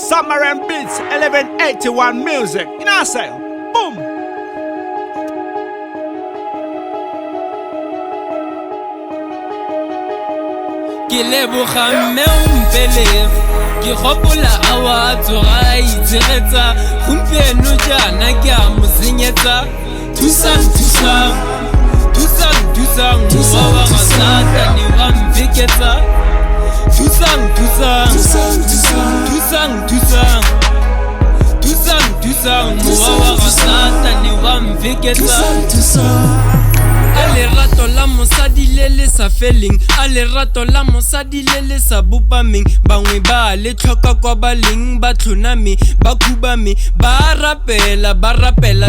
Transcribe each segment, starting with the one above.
Submarine Beats 1181 Music. You know what I'm saying? Boom! Ke leboga mme o mpelege ke gopola a wa tsoga a itshegetsa gompieno jaana ke a mo senyetsa thusang mowa wa ga satane wa mfeketsa thusang mowa wa ga satane wa mfeketsa a lerato la mosadi le le sa feleng a lerato la mosadi le le sa bopameng bangwe ba le tlhoka kwa ba leng ba tlhoname ba khubame ba rapela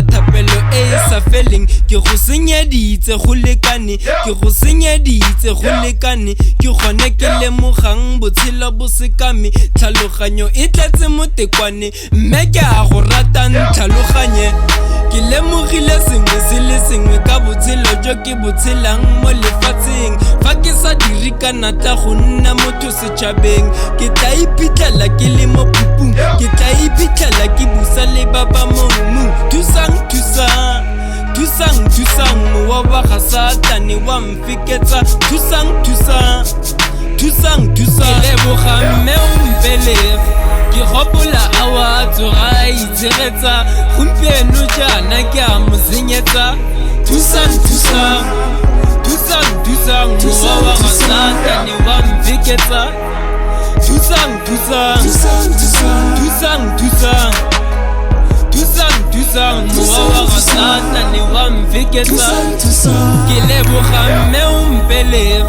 thapelo e e sa feleng ke go senyeditse go lekane ke go senyeditse go lekane ke gone ke lemogang botshelo bo sekame tlhaloganyo e tletse motekwane mme ke a go ratang tlhaloganye ke lemogile sengwe se le sengwe ka botshelo jo ke botshelang mo lefatsheng fa ke sa dire ka natla go nna motho setšhabeng ke tla iphitlhela ke le mo phupung ke tla iphitlhela ke busa le ba ba momu thusang mowa wa ga satane wa mfeketsa thusang ke leboga mme o mpelege ke gopola a wa tsoga a itshegetsa gompieno jaana ke a mo senyetsa thusang mowa wa ga satane wa mfeketsa thusang mowa wa ga satane wa mfeketsa ke leboga mme o mpelege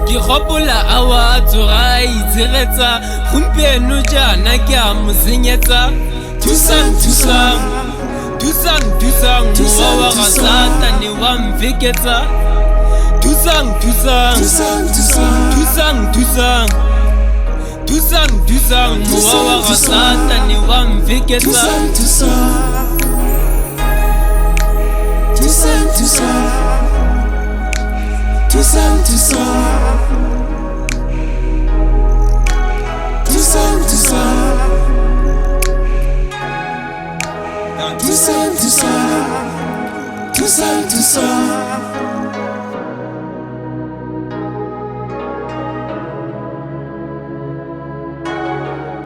ke gopola a wa tsoga a itshegetsa gompieno jaana ke a mo senyetsa thusang mowa wa ga satane wa mfeketsa thusang mowa wa ga satane wa mfeketsa Toussaint